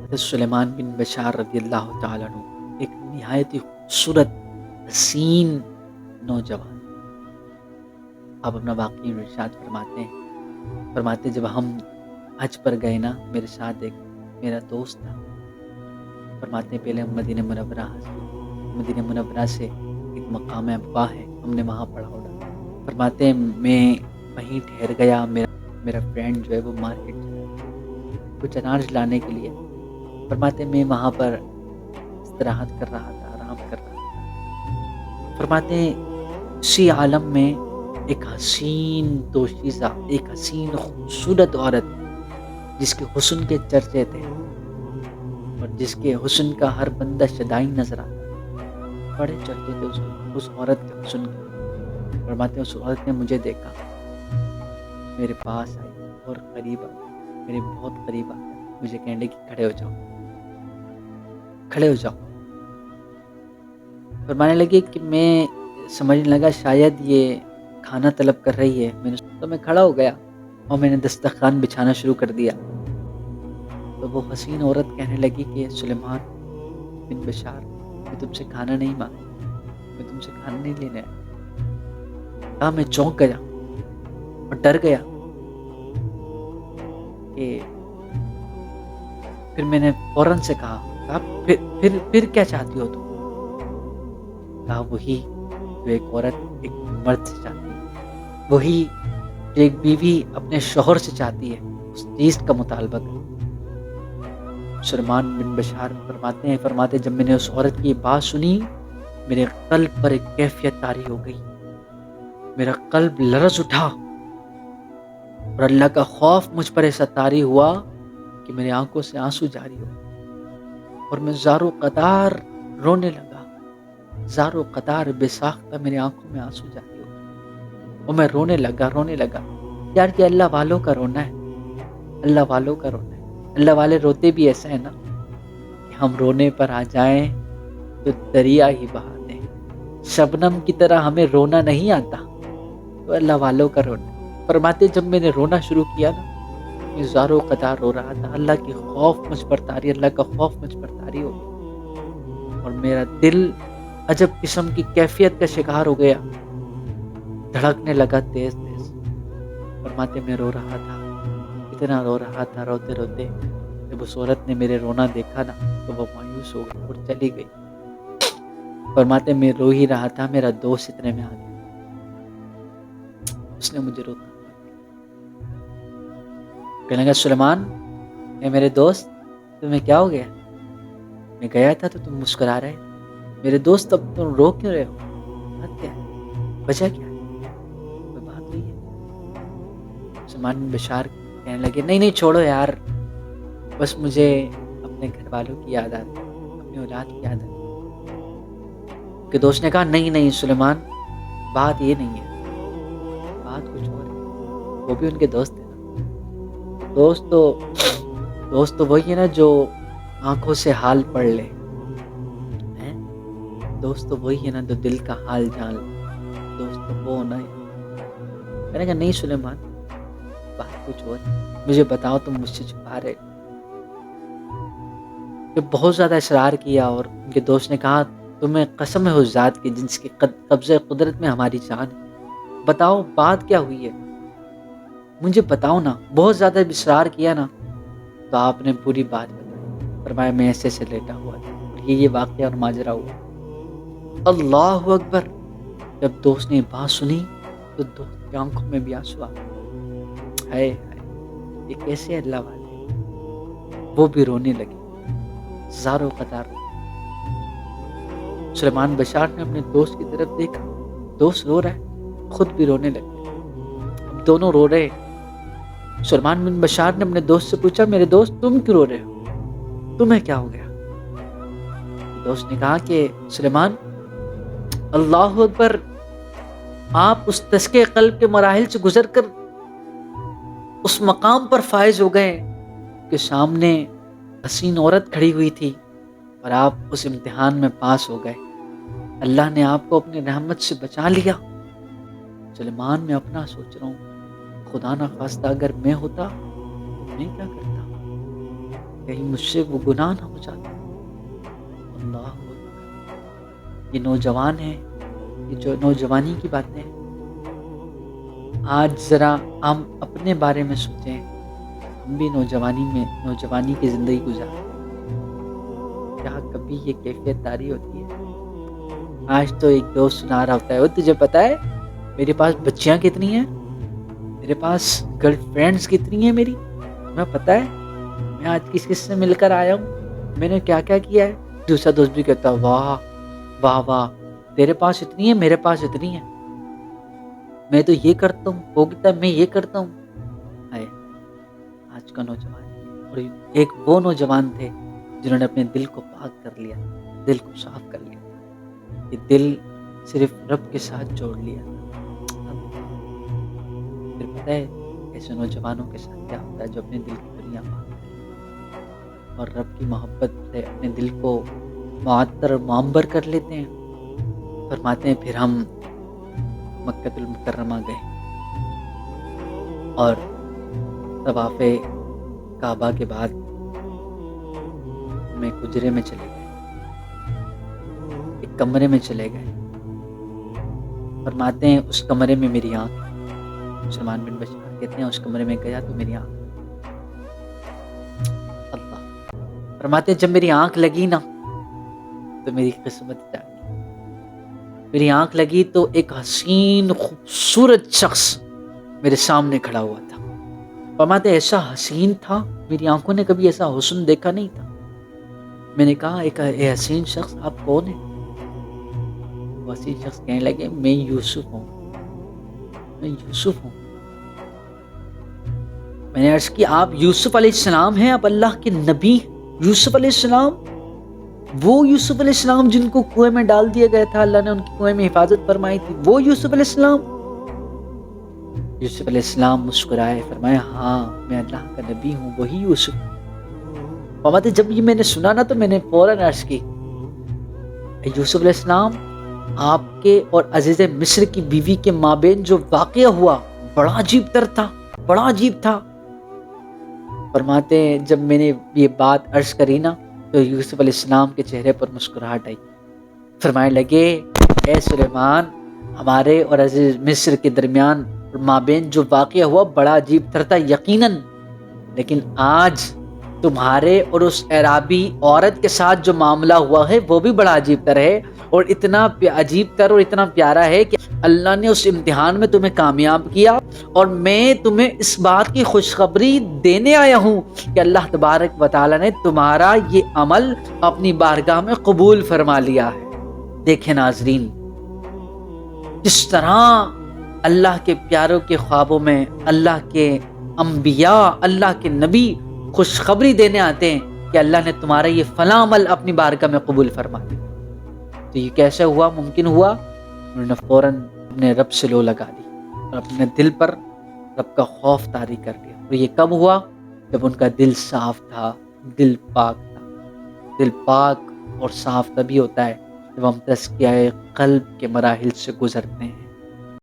حضرت سلیمان بن بشار رضی اللہ تعالیٰ عنہ ایک نہایت ہی خوبصورت حسین نوجوان، آپ اپنا واقعی ارشاد فرماتے جب ہم حج پر گئے نا، میرے ساتھ ایک میرا دوست تھا، فرماتے پہلے ہم مدینہ منورہ سے ایک مقام ابا ہے، ہم نے وہاں پڑھا ہوگا، فرماتے میں وہیں ٹھہر گیا، میرا فرینڈ جو ہے وہ مارکیٹ چلا گیا کچھ اناج لانے کے لیے، فرماتے میں وہاں پر استراحت کر رہا تھا، آرام کر رہا تھا، فرماتے اسی عالم میں ایک حسین دوشیزہ، ایک حسین خوبصورت عورت جس کے حسن کے چرچے تھے اور جس کے حسن کا ہر بندہ شدائی نظر آتا، بڑے چرچے تھے اس عورت کے حسن کے، فرماتے اس عورت نے مجھے دیکھا، میرے پاس آئی اور قریب آ گئی، میرے بہت قریب آ گئی، مجھے کہنے لگی کھڑے ہو جاؤ، فرمانے لگی کہ میں سمجھنے لگا شاید یہ کھانا طلب کر رہی ہے، تو میں کھڑا ہو گیا اور میں نے دسترخوان بچھانا شروع کر دیا، تو وہ حسین عورت کہنے لگی کہ سلیمان بن بشار، میں تم سے کھانا نہیں مانگا، میں تم سے کھانا نہیں لینے آیا۔ میں چونک گیا اور ڈر گیا کہ پھر میں نے فوراً سے کہا پھر کیا چاہتی ہو تم؟ کہا وہی جو ایک عورت ایک مرد سے چاہتی ہے، وہی جو ایک بیوی اپنے شوہر سے چاہتی ہے، اس چیز کا مطالبہ کرتی۔ سلیمان بن بشار فرماتے جب میں نے اس عورت کی بات سنی، میرے قلب پر ایک کیفیت طاری ہو گئی، میرا قلب لرز اٹھا اور اللہ کا خوف مجھ پر ایسا طاری ہوا کہ میری آنکھوں سے آنسو جاری ہو اور میں زارو قطار رونے لگا، زارو قطار بے ساختہ میری آنکھوں میں آنسو جاری ہو اور میں رونے لگا۔ یار یہ اللہ والوں کا رونا ہے، اللہ والوں کا رونا ہے، اللہ والے روتے بھی ایسا ہے نا کہ ہم رونے پر آ جائیں تو دریا ہی بہا دیں، شبنم کی طرح ہمیں رونا نہیں آتا، تو اللہ والوں کا رونا ہے۔ فرماتے جب میں نے رونا شروع کیا نا، میں زارو قطار رو رہا تھا، اللہ کا خوف مجھ پر طاری ہو گیا اور میرا دل عجب قسم کی کیفیت کا شکار ہو گیا، دھڑکنے لگا تیز۔ فرماتے میں رو رہا تھا، اتنا رو رہا تھا، روتے جب اس عورت نے میرے رونا دیکھا نا تو وہ مایوس ہو گئی اور چلی گئی۔ فرماتے میں رو ہی رہا تھا، میرا دوست اتنے میں آ گیا، اس نے مجھے روتا کہنے لگا سلیمان، اے میرے دوست، تمہیں کیا ہو گیا؟ میں گیا تھا تو تم مسکرا رہے، میرے دوست اب تم رو کیوں رہے ہو؟ بات کیا ہے؟ وجہ کیا ہے؟ کوئی بات ہوئی ہے؟ سلیمان بن بشار کہنے لگے نہیں چھوڑو یار، بس مجھے اپنے گھر والوں کی یاد آتی، اپنی اولاد کی یاد آتی۔ کہ دوست نے کہا نہیں سلیمان، بات یہ نہیں ہے، بات کچھ اور ہے، وہ بھی ان کے دوست ہیں نا، دوست تو وہی ہے نا جو آنکھوں سے حال پڑھ لے، دوست تو وہی ہے نا جو دل کا حال جان لے، دوست تو وہ ہونا ہے۔ کہنے کا نہیں سلیمان، بات کچھ اور ہے، مجھے بتاؤ تم مجھ سے چھپا رہے۔ کہ بہت زیادہ اصرار کیا اور ان کے دوست نے کہا تمہیں قسم ہے اس ذات کی جس کے قبضہ قدرت میں ہماری جان ہے، بتاؤ بات کیا ہوئی ہے، مجھے بتاؤ نا۔ بہت زیادہ اصرار کیا نا تو آپ نے پوری بات بتائی، فرمایا میں ایسے سے لیٹا ہوا تھا اور یہ واقعہ اور ماجرا ہوا۔ اللہ اکبر! جب دوست نے بات سنی تو دوست کی آنکھوں میں بھی آنسو آ گئے، ہائے یہ کیسے اللہ والے، وہ بھی رونے لگے، زارو قطار۔ سلیمان بشار نے اپنے دوست کی طرف دیکھا، دوست رو رہا ہے، خود بھی رونے لگے، اب دونوں رو رہے۔ سلیمان بن بشار نے اپنے دوست سے پوچھا میرے دوست تم کیوں رو رہے ہو، تمہیں کیا ہو گیا؟ دوست نے کہا کہ سلیمان، اللہ اکبر، آپ اس تسکے قلب کے مراحل سے گزر کر اس مقام پر فائز ہو گئے کہ سامنے حسین عورت کھڑی ہوئی تھی اور آپ اس امتحان میں پاس ہو گئے، اللہ نے آپ کو اپنی رحمت سے بچا لیا۔ سلیمان میں اپنا سوچ رہا ہوں، خدا نہ خواستہ اگر میں ہوتا تو میں کیا کرتا؟ کہیں مجھ سے وہ گناہ نہ ہو جاتا۔ اللہ اکبر۔ یہ نوجوان ہیں، یہ جو نوجوانی کی باتیں ہیں، آج ذرا ہم اپنے بارے میں سوچیں، ہم بھی نوجوانی کی زندگی گزارتے ہیں، کیا کبھی یہ کیفیت طاری ہوتی ہے؟ آج تو ایک دوست سنا رہا ہوتا ہے، وہ تجھے پتا ہے میرے پاس بچیاں کتنی ہیں، میرے پاس گرل فرینڈز کتنی ہیں میری، تمہیں پتا ہے میں آج کس کس سے مل کر آیا ہوں، میں نے کیا کیا کیا ہے؟ دوسرا دوست بھی کہتا واہ واہ واہ، تیرے پاس اتنی ہے، میرے پاس اتنی ہے، میں تو یہ کرتا ہوں، وہ کہتا ہے میں یہ کرتا ہوں۔ ہائے آج کا نوجوان، اور ایک وہ نوجوان تھے جنہوں نے اپنے دل کو پاک کر لیا، دل کو صاف کر لیا، یہ دل صرف رب کے ساتھ جوڑ لیا۔ پھر پتہ ہے ایسے نوجوانوں کے ساتھ کیا ہوتا ہے جو اپنے دل کی دنیا پاک کرتے اور رب کی محبت سے اپنے دل کو معطر اور معمبر کر لیتے ہیں۔ فرماتے ہیں پھر ہم مکہ المکرمہ گئے اور طواف کعبہ کے بعد میں حجرے میں چلے گئے، ایک کمرے میں چلے گئے۔ فرماتے ہیں اس کمرے میں میری آنکھ، سلمان بن بشار کہتے ہیں اس کمرے میں گیا تو میری آنکھ، اللہ فرماتے ہیں جب میری آنکھ لگی نا تو میری قسمت جاگی، میری آنکھ لگی تو ایک حسین خوبصورت شخص میرے سامنے کھڑا ہوا تھا۔ فرماتے ایسا حسین تھا، میری آنکھوں نے کبھی ایسا حسن دیکھا نہیں تھا۔ میں نے کہا ایک حسین شخص آپ کون ہیں؟ وہ حسین شخص کہنے لگے میں یوسف ہوں، میں یوسف ہوں۔ میں نے عرض کی آپ یوسف علیہ السلام ہیں، آپ اللہ کے نبی یوسف علیہ السلام، وہ یوسف علیہ السلام جن کو کنویں میں ڈال دیا گیا تھا، اللہ نے ان کی کنویں میں حفاظت فرمائی تھی، وہ یوسف علیہ السلام؟ یوسف علیہ السلام مسکرائے، فرمایا ہاں میں اللہ کا نبی ہوں، وہی یوسف۔ فرماتے جب یہ میں نے سنا نا تو میں نے فوراً عرض کی یوسف علیہ السلام آپ کے اور عزیز مصر کی بیوی کے مابین جو واقعہ ہوا بڑا عجیب تر تھا، بڑا عجیب تھا۔ فرماتے ہیں جب میں نے یہ بات عرض کری نا تو یوسف علیہ السلام کے چہرے پر مسکراہٹ آئی، فرمانے لگے اے سلیمان ہمارے اور عزیز مصر کے درمیان مابین جو واقعہ ہوا بڑا عجیب تر تھا یقیناً، لیکن آج تمہارے اور اس اعرابی عورت کے ساتھ جو معاملہ ہوا ہے وہ بھی بڑا عجیب تر ہے، اور اتنا عجیب تر اور اتنا پیارا ہے کہ اللہ نے اس امتحان میں تمہیں کامیاب کیا، اور میں تمہیں اس بات کی خوشخبری دینے آیا ہوں کہ اللہ تبارک و تعالیٰ نے تمہارا یہ عمل اپنی بارگاہ میں قبول فرما لیا ہے۔ دیکھیں ناظرین کس طرح اللہ کے پیاروں کے خوابوں میں اللہ کے انبیاء، اللہ کے نبی خوشخبری دینے آتے ہیں کہ اللہ نے تمہارا یہ فلاں عمل اپنی بارگاہ میں قبول فرما دیا۔ تو یہ کیسے ہوا، ممکن ہوا؟ انہوں نے فوراً اپنے رب سے لو لگا دی اور اپنے دل پر رب کا خوف طاری کر لیا۔ اور یہ کب ہوا؟ جب ان کا دل صاف تھا، دل پاک تھا۔ دل پاک اور صاف تبھی ہوتا ہے جب ہم تزکیہ قلب کے مراحل سے گزرتے ہیں۔